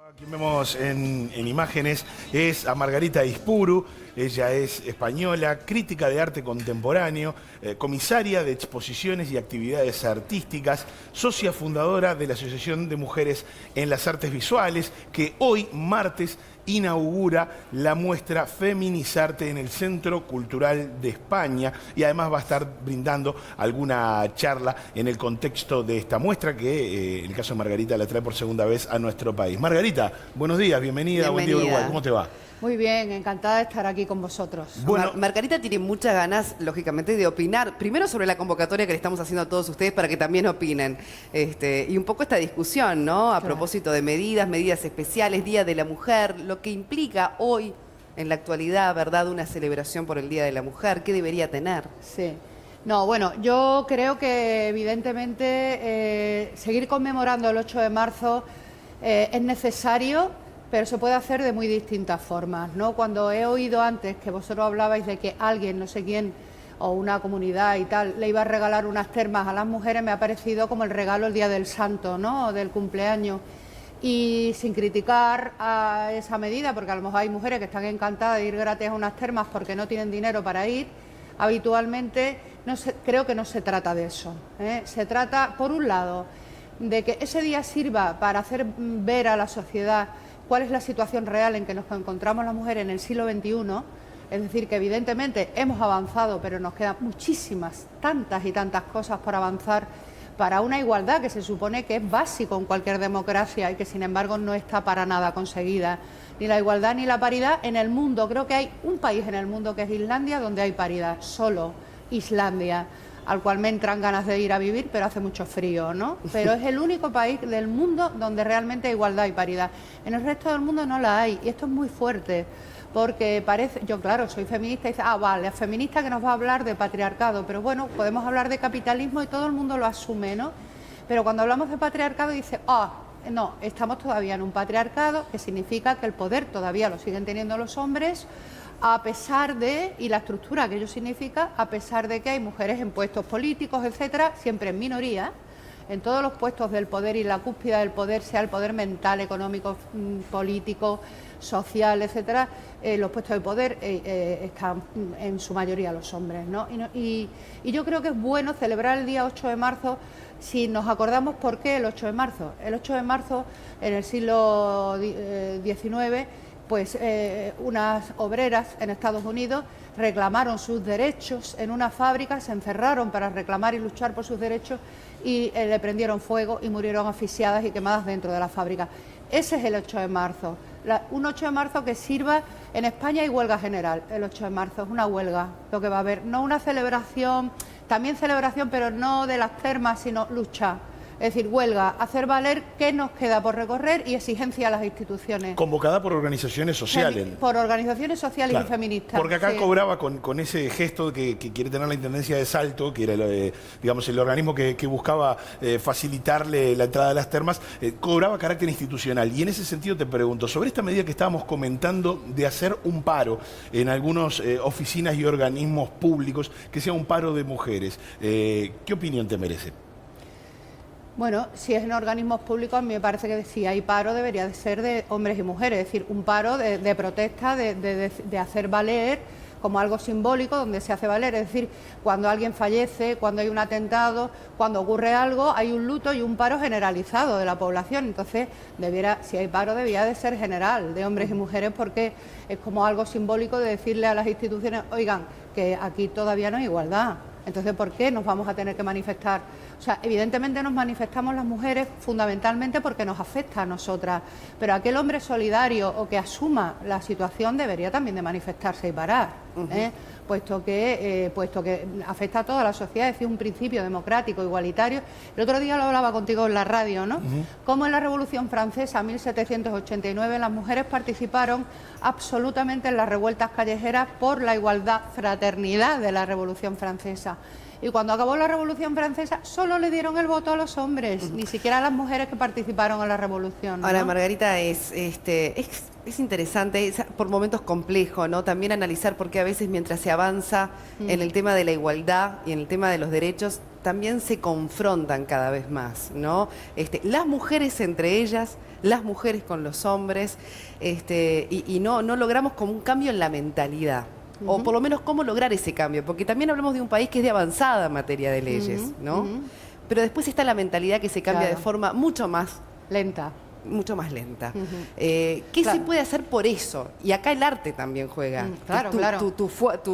Aquí vemos en imágenes es a Margarita Izpuru. Ella es española, crítica de arte contemporáneo, comisaria de exposiciones y actividades artísticas, socia fundadora de la Asociación de Mujeres en las Artes Visuales, que hoy, martes, inaugura la muestra Feminizarte en el Centro Cultural de España, y además va a estar brindando alguna charla en el contexto de esta muestra que, en el caso de Margarita, la trae por segunda vez a nuestro país. Margarita, buenos días, bienvenida. Buen día, Uruguay. ¿Cómo te va? Muy bien, encantada de estar aquí con vosotros. Bueno, Margarita tiene muchas ganas, lógicamente, de opinar. Primero sobre la convocatoria que le estamos haciendo a todos ustedes para que también opinen. Y un poco esta discusión, ¿no? A propósito de medidas especiales, Día de la Mujer, lo que implica hoy, en la actualidad, ¿verdad?, una celebración por el Día de la Mujer. ¿Qué debería tener? Sí. No, bueno, yo creo que evidentemente seguir conmemorando el 8 de marzo es necesario, pero se puede hacer de muy distintas formas, ¿no? Cuando he oído antes que vosotros hablabais de que alguien, no sé quién, o una comunidad y tal, le iba a regalar unas termas a las mujeres, me ha parecido como el regalo el día del santo, ¿no?, o del cumpleaños. Y sin criticar a esa medida, porque a lo mejor hay mujeres que están encantadas de ir gratis a unas termas porque no tienen dinero para ir, habitualmente creo que no se trata de eso, ¿eh? Se trata, por un lado, de que ese día sirva para hacer ver a la sociedad cuál es la situación real en que nos encontramos las mujeres en el siglo XXI, es decir, que evidentemente hemos avanzado, pero nos quedan muchísimas, tantas y tantas cosas por avanzar para una igualdad que se supone que es básico en cualquier democracia y que sin embargo no está para nada conseguida, ni la igualdad ni la paridad en el mundo. Creo que hay un país en el mundo que es Islandia donde hay paridad, solo Islandia, al cual me entran ganas de ir a vivir, pero hace mucho frío, ¿no? Pero es el único país del mundo donde realmente hay igualdad y paridad. En el resto del mundo no la hay, y esto es muy fuerte, porque parece, yo claro, soy feminista y dice, vale, es feminista que nos va a hablar de patriarcado, pero bueno, podemos hablar de capitalismo y todo el mundo lo asume, ¿no? Pero cuando hablamos de patriarcado dice, no, estamos todavía en un patriarcado, que significa que el poder todavía lo siguen teniendo los hombres, a pesar de, y la estructura que ello significa, a pesar de que hay mujeres en puestos políticos, etcétera, siempre en minoría, en todos los puestos del poder y la cúspide del poder, sea el poder mental, económico, político, social, etcétera, los puestos de poder están en su mayoría los hombres, ¿no? Y yo creo que es bueno celebrar el día 8 de marzo si nos acordamos por qué el 8 de marzo. El 8 de marzo, en el siglo XIX, pues unas obreras en Estados Unidos reclamaron sus derechos en una fábrica, se encerraron para reclamar y luchar por sus derechos y le prendieron fuego y murieron asfixiadas y quemadas dentro de la fábrica. Ese es el 8 de marzo, un 8 de marzo que sirva. En España hay huelga general, el 8 de marzo es una huelga lo que va a haber, no una celebración, también celebración, pero no de las termas, sino lucha. Es decir, huelga, hacer valer qué nos queda por recorrer y exigencia a las instituciones. Convocada por organizaciones sociales. Por organizaciones sociales, claro, y feministas. Porque acá cobraba con ese gesto que quiere tener la Intendencia de Salto, que era digamos, el organismo que buscaba facilitarle la entrada de las termas, cobraba carácter institucional. Y en ese sentido te pregunto, sobre esta medida que estábamos comentando de hacer un paro en algunas oficinas y organismos públicos, que sea un paro de mujeres, ¿qué opinión te merece? Bueno, si es en organismos públicos, a mí me parece que si hay paro debería de ser de hombres y mujeres, es decir, un paro de protesta, de hacer valer como algo simbólico donde se hace valer, es decir, cuando alguien fallece, cuando hay un atentado, cuando ocurre algo, hay un luto y un paro generalizado de la población. Entonces, si hay paro, debería de ser general, de hombres y mujeres, porque es como algo simbólico de decirle a las instituciones, oigan, que aquí todavía no hay igualdad. Entonces, ¿por qué nos vamos a tener que manifestar? O sea, evidentemente nos manifestamos las mujeres fundamentalmente porque nos afecta a nosotras, pero aquel hombre solidario o que asuma la situación debería también de manifestarse y parar, puesto que afecta a toda la sociedad, es decir, un principio democrático, igualitario. El otro día lo hablaba contigo en la radio, ¿no? Como en la Revolución Francesa, 1789, las mujeres participaron absolutamente en las revueltas callejeras por la igualdad, fraternidad de la Revolución Francesa. Y cuando acabó la Revolución Francesa, solo le dieron el voto a los hombres, ni siquiera a las mujeres que participaron en la revolución, ¿no? Ahora, Margarita, Es interesante, es por momentos complejo, ¿no? También analizar por qué a veces mientras se avanza en el tema de la igualdad y en el tema de los derechos, también se confrontan cada vez más, ¿no? Las mujeres entre ellas, las mujeres con los hombres, y no logramos como un cambio en la mentalidad. O por lo menos cómo lograr ese cambio, porque también hablamos de un país que es de avanzada en materia de leyes, ¿no? Pero después está la mentalidad que se cambia de forma mucho más lenta. Mucho más lenta. ¿Qué se puede hacer por eso? Y acá el arte también juega. Claro,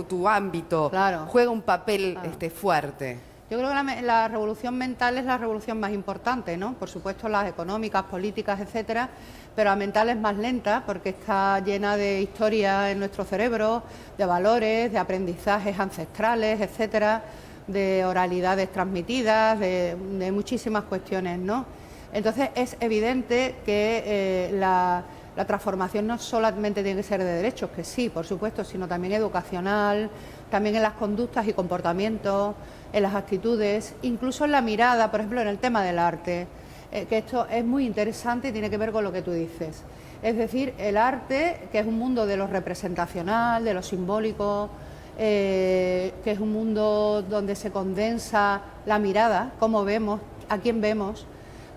Tu ámbito juega un papel fuerte. Yo creo que la revolución mental es la revolución más importante, ¿no? Por supuesto las económicas, políticas, etcétera, pero la mental es más lenta porque está llena de historia en nuestro cerebro, de valores, de aprendizajes ancestrales, etcétera, de oralidades transmitidas, de muchísimas cuestiones, ¿no? Entonces es evidente que la transformación no solamente tiene que ser de derechos, que sí, por supuesto, sino también educacional, también en las conductas y comportamientos, en las actitudes, incluso en la mirada, por ejemplo, en el tema del arte, que esto es muy interesante y tiene que ver con lo que tú dices. Es decir, el arte, que es un mundo de lo representacional, de lo simbólico, que es un mundo donde se condensa la mirada, cómo vemos, a quién vemos,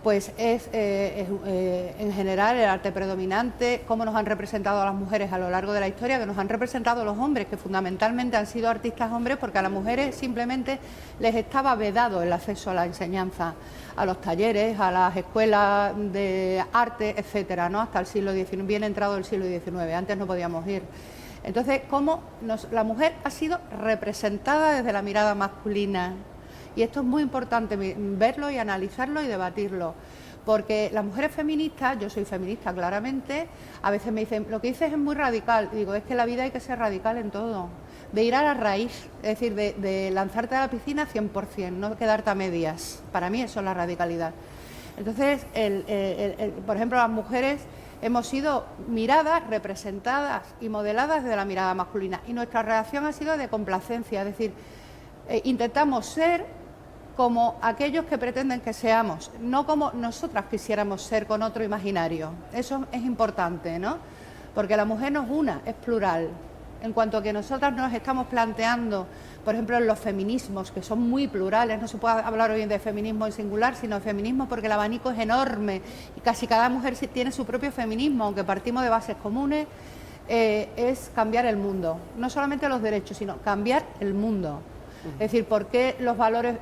pues es en general el arte predominante, cómo nos han representado a las mujeres a lo largo de la historia, que nos han representado los hombres, que fundamentalmente han sido artistas hombres, porque a las mujeres simplemente les estaba vedado el acceso a la enseñanza, a los talleres, a las escuelas de arte, etcétera, ¿no? Hasta el siglo XIX, bien entrado el siglo XIX, antes no podíamos ir. Entonces, cómo la mujer ha sido representada desde la mirada masculina. Y esto es muy importante verlo y analizarlo y debatirlo, porque las mujeres feministas, yo soy feminista claramente, a veces me dicen, lo que dices es muy radical, y digo, es que en la vida hay que ser radical en todo, de ir a la raíz, es decir, de lanzarte a la piscina 100%, no quedarte a medias, para mí eso es la radicalidad. Entonces, por ejemplo, las mujeres hemos sido miradas, representadas y modeladas desde la mirada masculina, y nuestra reacción ha sido de complacencia, es decir, intentamos ser como aquellos que pretenden que seamos, no como nosotras quisiéramos ser con otro imaginario. Eso es importante, ¿no? Porque la mujer no es una, es plural. En cuanto a que nosotras nos estamos planteando, por ejemplo, en los feminismos, que son muy plurales, no se puede hablar hoy de feminismo en singular, sino de feminismo porque el abanico es enorme y casi cada mujer tiene su propio feminismo, aunque partimos de bases comunes, es cambiar el mundo. No solamente los derechos, sino cambiar el mundo. Es decir, ¿por qué los valores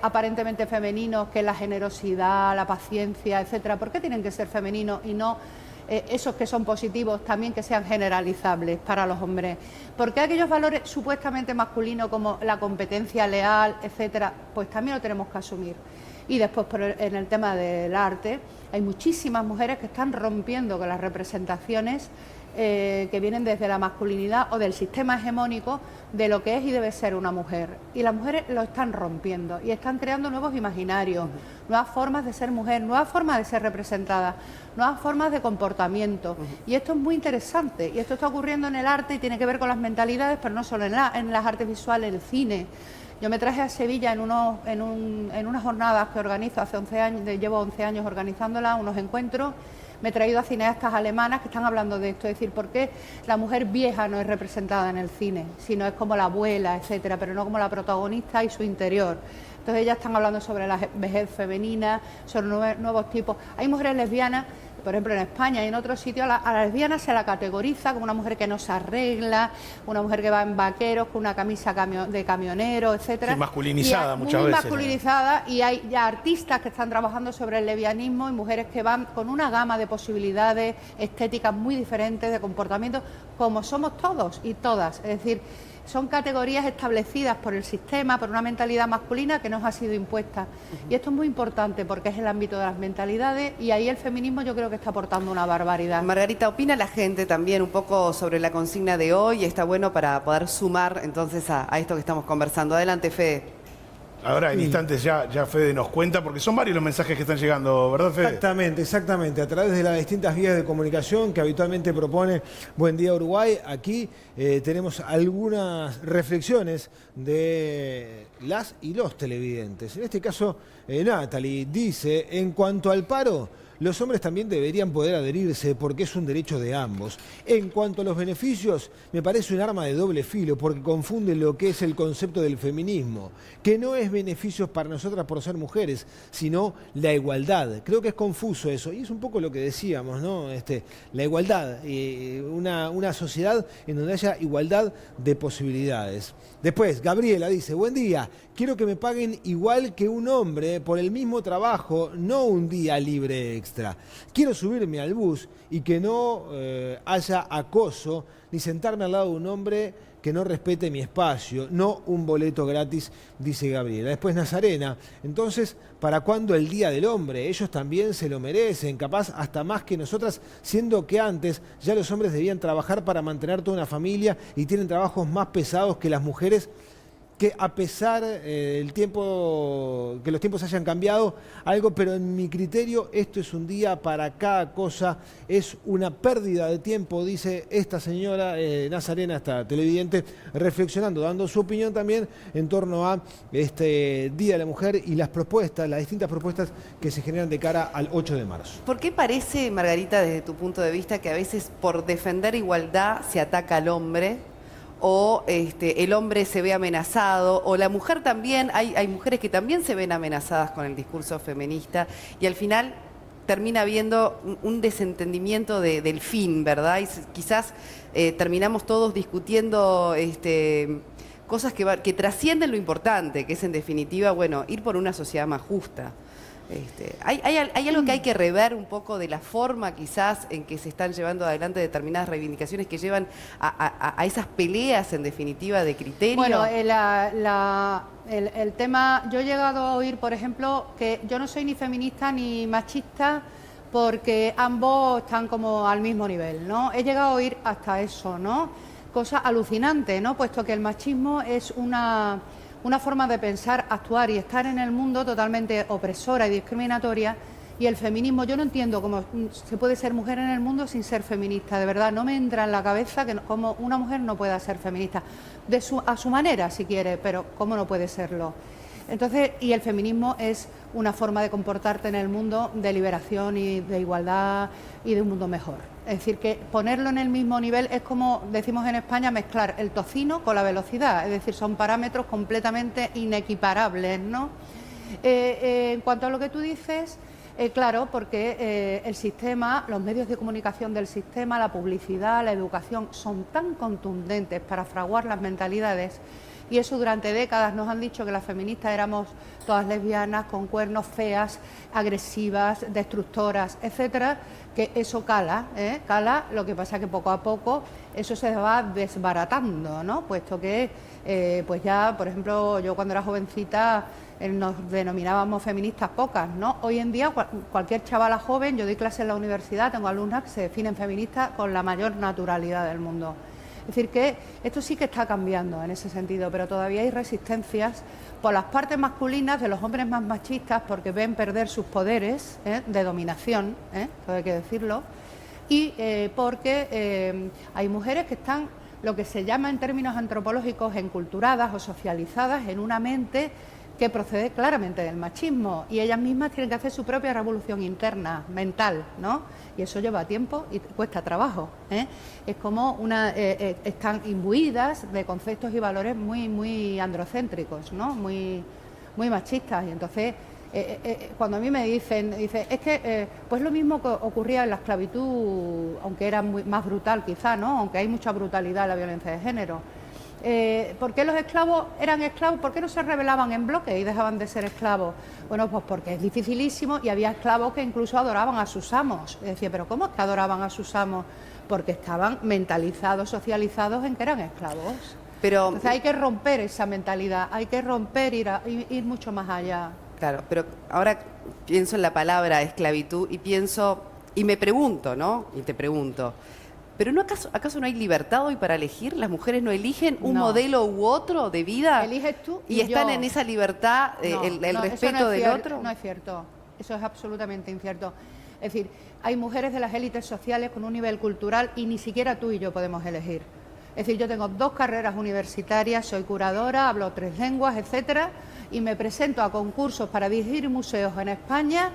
aparentemente femeninos, que es la generosidad, la paciencia, etcétera, por qué tienen que ser femeninos y no esos que son positivos también que sean generalizables para los hombres? ¿Por qué aquellos valores supuestamente masculinos como la competencia leal, etcétera, pues también lo tenemos que asumir? Y después en el tema del arte hay muchísimas mujeres que están rompiendo con las representaciones que vienen desde la masculinidad o del sistema hegemónico de lo que es y debe ser una mujer. Y las mujeres lo están rompiendo y están creando nuevos imaginarios, nuevas formas de ser mujer, nuevas formas de ser representada, nuevas formas de comportamiento. Y esto es muy interesante y esto está ocurriendo en el arte y tiene que ver con las mentalidades, pero no solo en las artes visuales, el cine. Yo me traje a Sevilla en unas jornadas que organizo hace 11 años, llevo 11 años organizándolas, unos encuentros. Me he traído a cineastas alemanas que están hablando de esto, es decir, por qué la mujer vieja no es representada en el cine, sino es como la abuela, etcétera, pero no como la protagonista y su interior. Entonces ellas están hablando sobre la vejez femenina, sobre nuevos tipos. Hay mujeres lesbianas, por ejemplo en España y en otros sitios, a la lesbiana se la categoriza como una mujer que no se arregla, una mujer que va en vaqueros con una camisa de camionero, etcétera. Sí, masculinizada muchas veces. Masculinizada, y hay ya artistas que están trabajando sobre el lesbianismo y mujeres que van con una gama de posibilidades estéticas muy diferentes, de comportamiento, como somos todos y todas. Es decir, son categorías establecidas por el sistema, por una mentalidad masculina que nos ha sido impuesta. Y esto es muy importante porque es el ámbito de las mentalidades y ahí el feminismo yo creo que está aportando una barbaridad. Margarita, opina la gente también un poco sobre la consigna de hoy, está bueno para poder sumar entonces a esto que estamos conversando. Adelante, Fede. Ahora en instantes ya Fede nos cuenta, porque son varios los mensajes que están llegando, ¿verdad, Fede? Exactamente. A través de las distintas vías de comunicación que habitualmente propone Buen Día Uruguay, aquí tenemos algunas reflexiones de las y los televidentes. En este caso, Natalie dice, en cuanto al paro, los hombres también deberían poder adherirse porque es un derecho de ambos. En cuanto a los beneficios, me parece un arma de doble filo porque confunde lo que es el concepto del feminismo, que no es beneficios para nosotras por ser mujeres, sino la igualdad. Creo que es confuso eso y es un poco lo que decíamos, ¿no? La igualdad, una sociedad en donde haya igualdad de posibilidades. Después, Gabriela dice, buen día, quiero que me paguen igual que un hombre por el mismo trabajo, no un día libre extra. Quiero subirme al bus y que no haya acoso, ni sentarme al lado de un hombre que no respete mi espacio, no un boleto gratis, dice Gabriela. Después Nazarena, entonces, ¿para cuándo el Día del Hombre? Ellos también se lo merecen, capaz hasta más que nosotras, siendo que antes ya los hombres debían trabajar para mantener toda una familia y tienen trabajos más pesados que las mujeres, que a pesar del tiempo, que los tiempos hayan cambiado algo, pero en mi criterio esto es un día para cada cosa, es una pérdida de tiempo, dice esta señora Nazarena, esta televidente, reflexionando, dando su opinión también en torno a este Día de la Mujer y las propuestas, las distintas propuestas que se generan de cara al 8 de marzo. ¿Por qué parece, Margarita, desde tu punto de vista, que a veces por defender igualdad se ataca al hombre? O el hombre se ve amenazado, o la mujer también, hay mujeres que también se ven amenazadas con el discurso feminista y al final termina habiendo un desentendimiento del fin, ¿verdad? Y quizás terminamos todos discutiendo cosas que trascienden lo importante, que es en definitiva, bueno, ir por una sociedad más justa. ¿Hay algo que hay que rever un poco de la forma quizás en que se están llevando adelante determinadas reivindicaciones que llevan a esas peleas en definitiva de criterio? Bueno, el tema, yo he llegado a oír, por ejemplo, que yo no soy ni feminista ni machista porque ambos están como al mismo nivel, ¿no? He llegado a oír hasta eso, ¿no? Cosa alucinante, ¿no? Puesto que el machismo es una forma de pensar, actuar y estar en el mundo totalmente opresora y discriminatoria, y el feminismo, yo no entiendo cómo se puede ser mujer en el mundo sin ser feminista, de verdad, no me entra en la cabeza que como una mujer no pueda ser feminista, a su manera si quiere, pero cómo no puede serlo. Entonces, y el feminismo es una forma de comportarte en el mundo de liberación y de igualdad y de un mundo mejor. Es decir, que ponerlo en el mismo nivel es como decimos en España, mezclar el tocino con la velocidad, es decir, son parámetros completamente inequiparables, ¿no? En cuanto a lo que tú dices, claro, porque el sistema, los medios de comunicación del sistema, la publicidad, la educación, son tan contundentes para fraguar las mentalidades. Y eso durante décadas nos han dicho que las feministas éramos todas lesbianas, con cuernos, feas, agresivas, destructoras, etcétera, que eso cala, lo que pasa que poco a poco eso se va desbaratando, ¿no? Puesto que, pues ya, por ejemplo, yo cuando era jovencita nos denominábamos feministas pocas, ¿no? Hoy en día cualquier chavala joven, yo doy clases en la universidad, tengo alumnas que se definen feministas con la mayor naturalidad del mundo. Es decir, que esto sí que está cambiando en ese sentido, pero todavía hay resistencias por las partes masculinas de los hombres más machistas porque ven perder sus poderes de dominación, todo hay que decirlo, y porque hay mujeres que están, lo que se llama en términos antropológicos, enculturadas o socializadas en una mente que procede claramente del machismo y ellas mismas tienen que hacer su propia revolución interna, mental, ¿no? Y eso lleva tiempo y cuesta trabajo, Es como están imbuidas de conceptos y valores muy androcéntricos, ¿no? Muy machistas y entonces cuando a mí me dicen es que pues lo mismo que ocurría en la esclavitud, aunque era más brutal quizá, ¿no? Aunque hay mucha brutalidad en la violencia de género. ¿Por qué los esclavos eran esclavos? ¿Por qué no se rebelaban en bloque y dejaban de ser esclavos? Bueno, pues porque es dificilísimo y había esclavos que incluso adoraban a sus amos. Y decía, ¿pero cómo es que adoraban a sus amos? Porque estaban mentalizados, socializados en que eran esclavos. Pero, entonces hay que romper esa mentalidad, hay que romper, ir mucho más allá. Claro, pero ahora pienso en la palabra esclavitud y me pregunto, ¿no? Y te pregunto, ¿pero no acaso no hay libertad hoy para elegir? ¿Las mujeres no eligen un modelo u otro de vida? Eliges tú y están yo. En esa libertad, el respeto del otro. No es cierto, eso es absolutamente incierto. Es decir, hay mujeres de las élites sociales con un nivel cultural y ni siquiera tú y yo podemos elegir. Es decir, yo tengo 2 carreras universitarias, soy curadora, hablo 3 lenguas, etcétera, y me presento a concursos para dirigir museos en España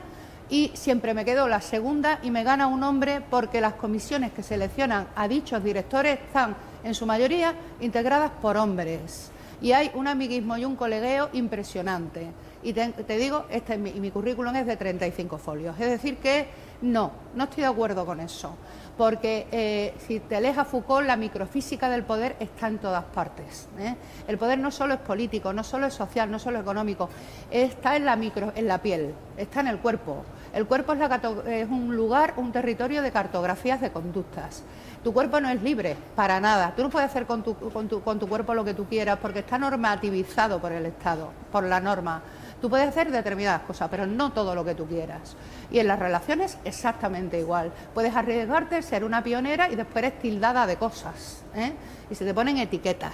y siempre me quedo la segunda y me gana un hombre porque las comisiones que seleccionan a dichos directores están en su mayoría integradas por hombres y hay un amiguismo y un colegueo impresionante. Y te digo, mi currículum es de 35 folios, es decir que no estoy de acuerdo con eso, porque si te lees a Foucault, la microfísica del poder está en todas partes, ¿eh? El poder no solo es político, no solo es social, no solo es económico, está en la piel, está en el cuerpo. El cuerpo es un lugar, un territorio de cartografías de conductas. Tu cuerpo no es libre, para nada. Tú no puedes hacer con tu cuerpo lo que tú quieras porque está normativizado por el Estado, por la norma. Tú puedes hacer determinadas cosas, pero no todo lo que tú quieras. Y en las relaciones exactamente igual. Puedes arriesgarte, ser una pionera y después eres tildada de cosas, ¿eh? Y se te ponen etiquetas.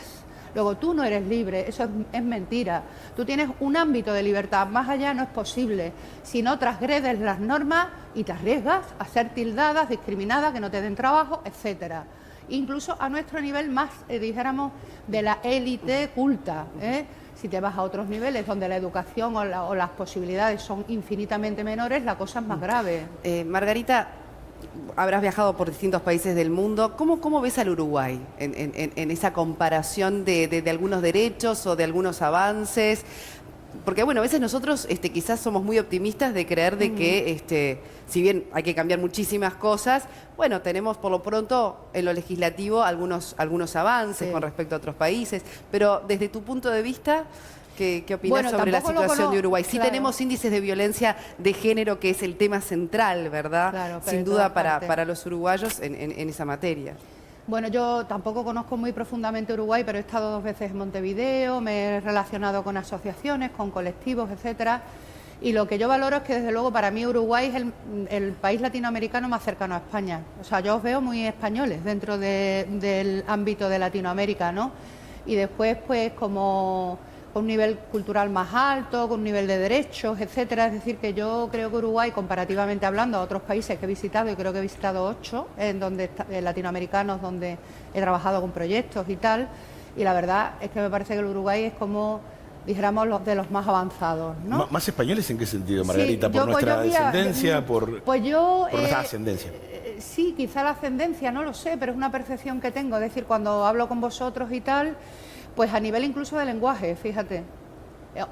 Luego tú no eres libre, eso es mentira. Tú tienes un ámbito de libertad, más allá no es posible. Si no transgredes las normas y te arriesgas a ser tildadas, discriminadas, que no te den trabajo, etcétera. Incluso a nuestro nivel más, dijéramos, de la élite culta, ¿eh? Si te vas a otros niveles donde la educación o las posibilidades son infinitamente menores, la cosa es más grave. Margarita, habrás viajado por distintos países del mundo. ¿Cómo ves al Uruguay en esa comparación de algunos derechos o de algunos avances? Porque bueno, a veces nosotros quizás somos muy optimistas de creer de que si bien hay que cambiar muchísimas cosas, bueno, tenemos por lo pronto en lo legislativo algunos avances con respecto a otros países, pero desde tu punto de vista, ¿qué opinas sobre la situación de Uruguay? Sí, tenemos índices de violencia de género, que es el tema central, ¿verdad? Claro, sin duda para los uruguayos en esa materia. Bueno, yo tampoco conozco muy profundamente Uruguay, pero he estado 2 veces en Montevideo, me he relacionado con asociaciones, con colectivos, etcétera. Y lo que yo valoro es que, desde luego, para mí Uruguay es el país latinoamericano más cercano a España. O sea, yo os veo muy españoles dentro del ámbito de Latinoamérica, ¿no? Y después, pues, como con un nivel cultural más alto, con un nivel de derechos, etcétera. Es decir, que yo creo que Uruguay, comparativamente hablando a otros países que he visitado, y creo que he visitado 8, latinoamericanos, donde he trabajado con proyectos y tal, y la verdad es que me parece que el Uruguay es como, dijéramos, de los más avanzados, ¿no? ¿Más españoles en qué sentido, Margarita? Sí, ¿Por nuestra descendencia? ¿Por nuestra ascendencia? Sí, quizá la ascendencia, no lo sé, pero es una percepción que tengo. Es decir, cuando hablo con vosotros y tal, pues a nivel incluso de lenguaje, fíjate.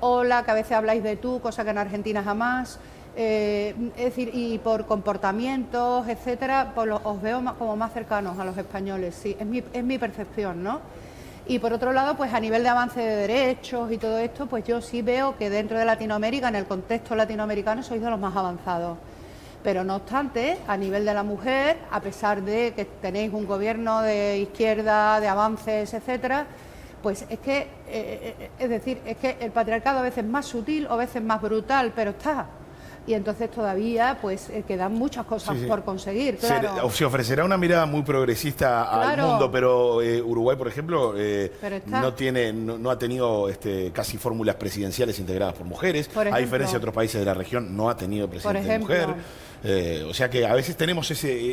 Hola, que a veces habláis de tú, cosa que en Argentina jamás. Es decir, y por comportamientos, etcétera, pues os veo como más cercanos a los españoles, sí, es mi percepción, ¿no? Y por otro lado, pues a nivel de avance de derechos y todo esto, pues yo sí veo que dentro de Latinoamérica, en el contexto latinoamericano, sois de los más avanzados. Pero no obstante, a nivel de la mujer, a pesar de que tenéis un gobierno de izquierda, de avances, etcétera, pues es que, es que el patriarcado a veces es más sutil o a veces más brutal, pero está. Y entonces todavía pues quedan muchas cosas por conseguir, claro. Se ofrecerá una mirada muy progresista al mundo, pero Uruguay, por ejemplo, no ha tenido casi fórmulas presidenciales integradas por mujeres. A diferencia de otros países de la región, no ha tenido presidente de mujer. O sea que a veces tenemos esa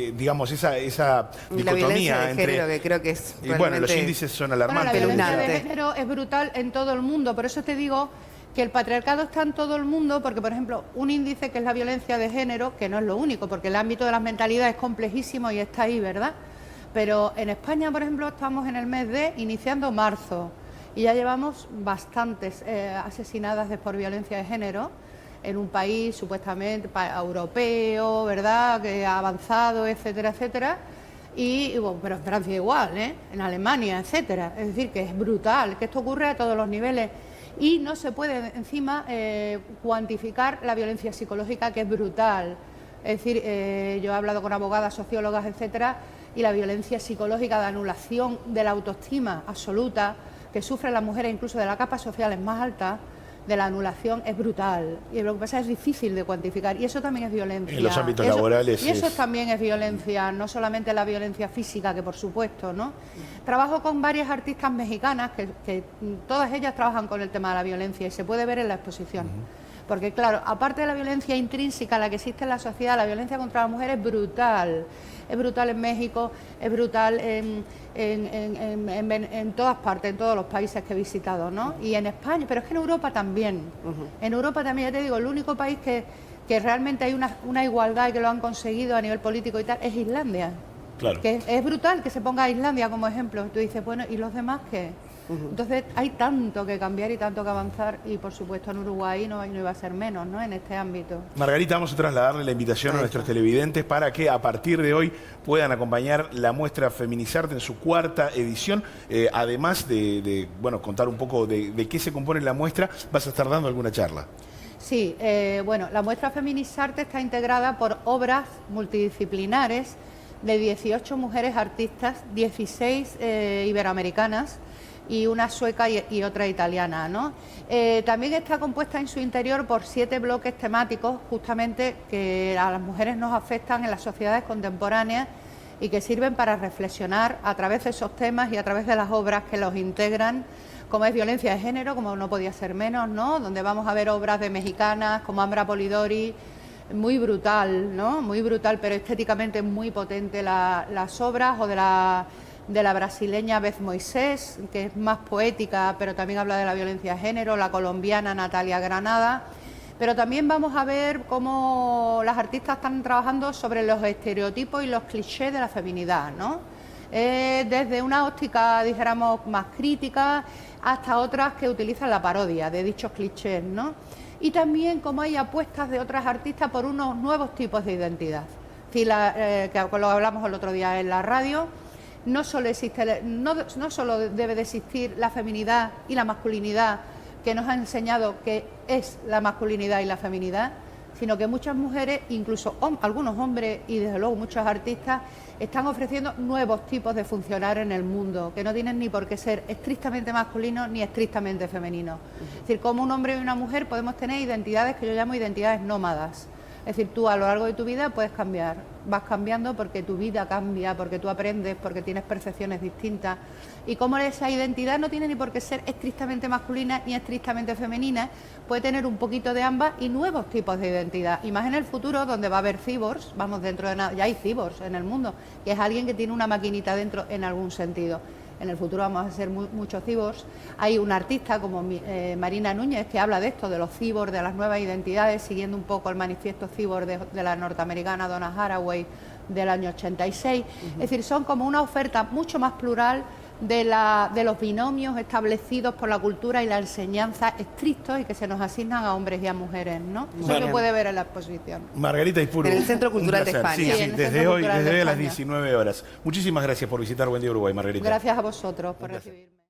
dicotomía la violencia de entre género, que creo que es y bueno, los índices son alarmantes. Bueno, la violencia de género es brutal en todo el mundo, por eso te digo que el patriarcado está en todo el mundo, porque, por ejemplo, un índice que es la violencia de género, que no es lo único, porque el ámbito de las mentalidades es complejísimo y está ahí, ¿verdad? Pero en España, por ejemplo, estamos en el mes de iniciando marzo y ya llevamos bastantes asesinadas por violencia de género en un país supuestamente europeo, ¿verdad?, que ha avanzado, etcétera, etcétera. Y bueno, pero en Francia igual, en Alemania, etcétera. Es decir, que es brutal, que esto ocurre a todos los niveles. Y no se puede encima cuantificar la violencia psicológica, que es brutal. Es decir, yo he hablado con abogadas, sociólogas, etcétera, y la violencia psicológica de anulación de la autoestima absoluta que sufren las mujeres, incluso de las capas sociales más altas, de la anulación, es brutal. Y lo que pasa es difícil de cuantificar. Y eso también es violencia. En los ámbitos laborales. Y eso también es violencia, no solamente la violencia física, que por supuesto, ¿no? Trabajo con varias artistas mexicanas que todas ellas trabajan con el tema de la violencia y se puede ver en la exposición. Porque claro, aparte de la violencia intrínseca, la que existe en la sociedad, la violencia contra la mujer es brutal. Es brutal en México, es brutal en todas partes, en todos los países que he visitado, ¿no? Y en España, pero es que en Europa también. En Europa también, ya te digo, el único país que que realmente hay una igualdad y que lo han conseguido a nivel político y tal, es Islandia. Claro. Que es brutal que se ponga a Islandia como ejemplo. Tú dices, bueno, ¿y los demás qué? Entonces hay tanto que cambiar y tanto que avanzar, y por supuesto en Uruguay no iba a ser menos, ¿no?, en este ámbito. Margarita, vamos a trasladarle la invitación a nuestros televidentes para que a partir de hoy puedan acompañar la muestra Feminizarte en su 4ª edición. Además de bueno, contar un poco de qué se compone la muestra, vas a estar dando alguna charla. Sí, bueno, la muestra Feminizarte está integrada por obras multidisciplinares de 18 mujeres artistas, 16 iberoamericanas y una sueca y otra italiana, ¿no? También está compuesta en su interior por 7 bloques temáticos, justamente que a las mujeres nos afectan en las sociedades contemporáneas y que sirven para reflexionar a través de esos temas y a través de las obras que los integran, como es violencia de género, como no podía ser menos, ¿no?, donde vamos a ver obras de mexicanas como Ambra Polidori, muy brutal, ¿no?, muy brutal, pero estéticamente muy potente las obras, o de la brasileña Beth Moisés, que es más poética, pero también habla de la violencia de género, la colombiana Natalia Granada. Pero también vamos a ver cómo las artistas están trabajando sobre los estereotipos y los clichés de la feminidad, ¿no? Desde una óptica, dijéramos, más crítica, hasta otras que utilizan la parodia de dichos clichés, ¿no? Y también cómo hay apuestas de otras artistas por unos nuevos tipos de identidad. Que lo hablamos el otro día en la radio. No solo debe de existir la feminidad y la masculinidad que nos ha enseñado que es la masculinidad y la feminidad, sino que muchas mujeres, incluso algunos hombres y desde luego muchos artistas, están ofreciendo nuevos tipos de funcionar en el mundo, que no tienen ni por qué ser estrictamente masculinos ni estrictamente femeninos. Es decir, como un hombre y una mujer podemos tener identidades que yo llamo identidades nómadas. Es decir, tú a lo largo de tu vida puedes cambiar, vas cambiando porque tu vida cambia, porque tú aprendes, porque tienes percepciones distintas. Y como esa identidad no tiene ni por qué ser estrictamente masculina ni estrictamente femenina, puede tener un poquito de ambas y nuevos tipos de identidad. Y más en el futuro, donde va a haber cyborgs, vamos, dentro de nada, ya hay cyborgs en el mundo, que es alguien que tiene una maquinita dentro en algún sentido. En el futuro vamos a ser muchos cyborgs. Hay una artista como Marina Núñez que habla de esto, de los cyborgs, de las nuevas identidades, siguiendo un poco el manifiesto cyborg de la norteamericana Donna Haraway del año 86. Es decir, son como una oferta mucho más plural de los binomios establecidos por la cultura y la enseñanza estrictos y que se nos asignan a hombres y a mujeres, ¿no? Eso se puede ver en la exposición. Margarita Izpuru. En el Centro Cultural de España. Sí, Sí, en el desde Centro hoy, Cultural de desde hoy a las España. 19 horas. Muchísimas gracias por visitar Buen Día Uruguay, Margarita. Gracias a vosotros por recibirme.